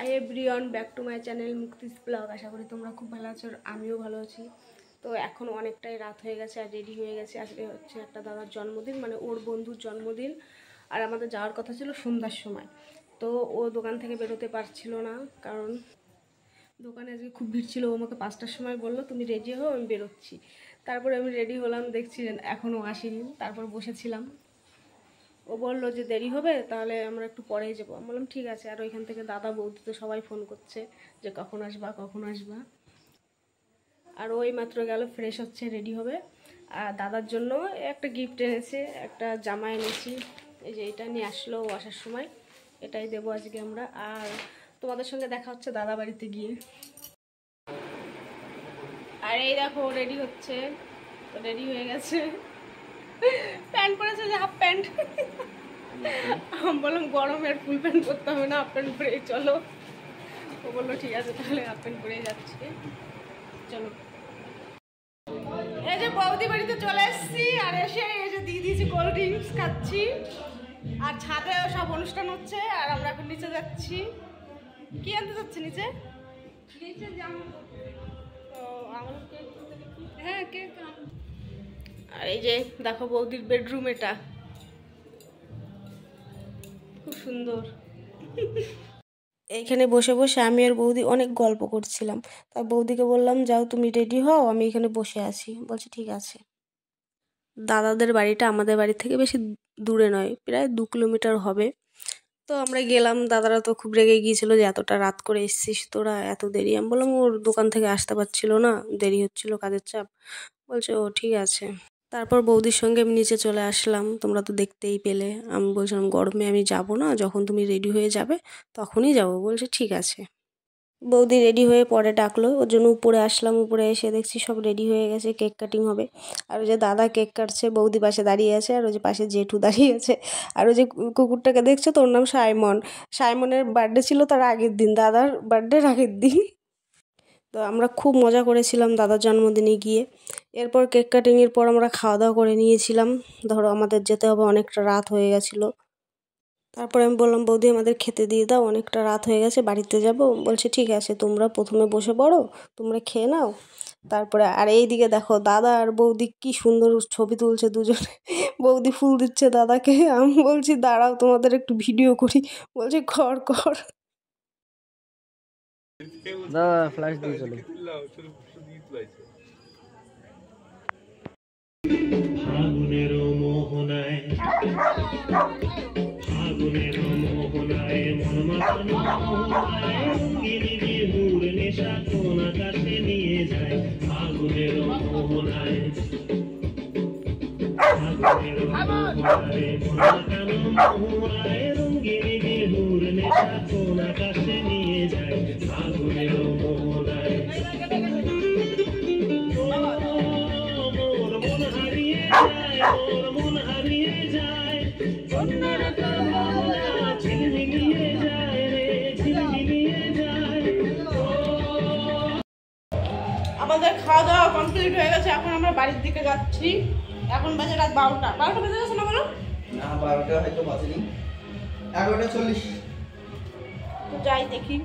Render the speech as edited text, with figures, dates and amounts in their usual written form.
High everyone, back to my channel Mukti's blog. আশা করি তোমরা খুব ভালো আছো, আমিও ভালো আছি। তো এখন অনেকটাই রাত হয়ে গেছে আর রেডি হয়ে গেছে। আজকে হচ্ছে একটা দাদার জন্মদিন, মানে ওর বন্ধুর জন্মদিন। আর আমাদের যাওয়ার কথা ছিল সন্ধ্যার সময়। তো ও দোকান থেকে বেরোতে পারছিল না, কারণ দোকানে আজকে খুব ভিড় ছিল। ও আমাকে 5টার সময় বললো তুমি রেডি হও, আমি বেরোচ্ছি। তারপরে আমি রেডি হলাম, দেখছি এখনও আসেনি। তারপর বসেছিলাম, ও বললো যে দেরি হবে, তাহলে আমরা একটু পরেই যাবো। আমি বললাম ঠিক আছে। আর ওইখান থেকে দাদা বৌদি তো সবাই ফোন করছে যে কখন আসবা কখন আসবা। আর ওই মাত্র গেল, ফ্রেশ হচ্ছে, রেডি হবে। আর দাদার জন্য একটা গিফট এনেছে, একটা জামা এনেছি। এই যে এটা নিয়ে আসলো ও আসার সময়, এটাই দেবো আজকে আমরা। আর তোমাদের সঙ্গে দেখা হচ্ছে দাদা বাড়িতে গিয়ে। আর এই দেখো রেডি হচ্ছে, তো রেডি হয়ে গেছে, প্যান্ট পরেছে, যে হাফ প্যান্ট। আমি বললাম গরমের ফুল প্যান্ট পরতে হবে না, হাফ প্যান্ট পরে চলো। ও বললো ঠিক আছে, তাহলে হাফ প্যান্ট পরে যাচ্ছি, চলো। এই যে বৌদি বাড়িতে চলে এসেছি, আর এসে এই যে দিয়ে দিয়েছি কোল্ড ড্রিঙ্কস খাচ্ছি। আর ছাদে সব অনুষ্ঠান হচ্ছে, আর আমরা এখন নিচে যাচ্ছি। কি আনতে যাচ্ছি নিচে? হ্যাঁ, কেক। আর এই যে দেখো বৌদির বেডরুম, এটা খুব সুন্দর। এইখানে বসে বসে আমি আর বৌদি অনেক গল্প করছিলাম। তাই বৌদিকে বললাম যাও তুমি রেডি হও, আমি এখানে বসে আছি। বলছে ঠিক আছে। দাদাদের বাড়িটা আমাদের বাড়ি থেকে বেশি দূরে নয়, প্রায় 2 কিলোমিটার হবে। তো আমরা গেলাম। দাদারা তো খুব রেগে গিয়েছিল যে এতটা রাত করে এসছিস তোরা, এত দেরি। আমি বললাম ওর দোকান থেকে আসতে পারছিল না, দেরি হচ্ছিল, কাজের চাপ। বলছে ও ঠিক আছে। তারপর বৌদির সঙ্গে আমি নিচে চলে আসলাম, তোমরা তো দেখতেই পেলে। আমি বলছিলাম গরমে আমি যাব না, যখন তুমি রেডি হয়ে যাবে তখনই যাব। বলছে ঠিক আছে। বৌদি রেডি হয়ে পরে ডাকলো, ওর জন্য উপরে আসলাম। উপরে এসে দেখছি সব রেডি হয়ে গেছে, কেক কাটিং হবে। আর ওই যে দাদা কেক কাটছে, বৌদি পাশে দাঁড়িয়ে আছে, আর ওই যে পাশে জেঠু দাঁড়িয়ে আছে। আর ওই যে কুকুরটাকে দেখছো, তোর নাম সাইমন। সাইমনের বার্থডে ছিল তার আগের দিন, দাদার বার্থডের আগের দিন। তো আমরা খুব মজা করেছিলাম দাদার জন্মদিনে গিয়ে। এরপর কেক কাটিংয়ের পর আমরা খাওয়া দাওয়া করে নিয়েছিলাম। ধরো আমাদের যেতে হবে, অনেকটা রাত হয়ে গেছিলো। তারপরে আমি বললাম বৌদি আমাদের খেতে দিয়ে দাও, অনেকটা রাত হয়ে গেছে, বাড়িতে যাব। বলছে ঠিক আছে, তোমরা প্রথমে বসে পড়ো, তোমরা খেয়ে নাও। তারপরে আর এইদিকে দেখো দাদা আর বৌদি কি সুন্দর ছবি তুলছে দুজনে। বৌদি ফুল দিচ্ছে দাদাকে, আমি বলছি দাঁড়াও তোমাদের একটু ভিডিও করি। বলছে কর কর। ফ্ল্যাশ দিয়ে চলো। আগুনের মোহনায়, আগুনের মোহনায়, মন মাতানো মোহনায়, রঙিনী বিহুর নেশা কোন আকাশে নিয়ে যায়। আগুনের মোহনায়, আগুনের মোহনায়, মন মাতানো মোহনায়, রঙিনী বিহুর নেশা কোন আকাশে নিয়ে যায়। আগুনের মোহনায় মোর মন হারিয়ে যায়, কন্যার কামনা ঝিলমিলিয়ে যায় রে, ঝিলমিলিয়ে যায়। আমাদের খাওয়া দাওয়া কমপ্লিট হয়ে গেছে, এখন আমরা বাড়ির দিকে যাচ্ছি। এখন বাজে রাত 12টা। 12টা বেজে গেছে না বলো? না 12টা হয়তো বাজেনি, 11:40। তো যাই দেখি।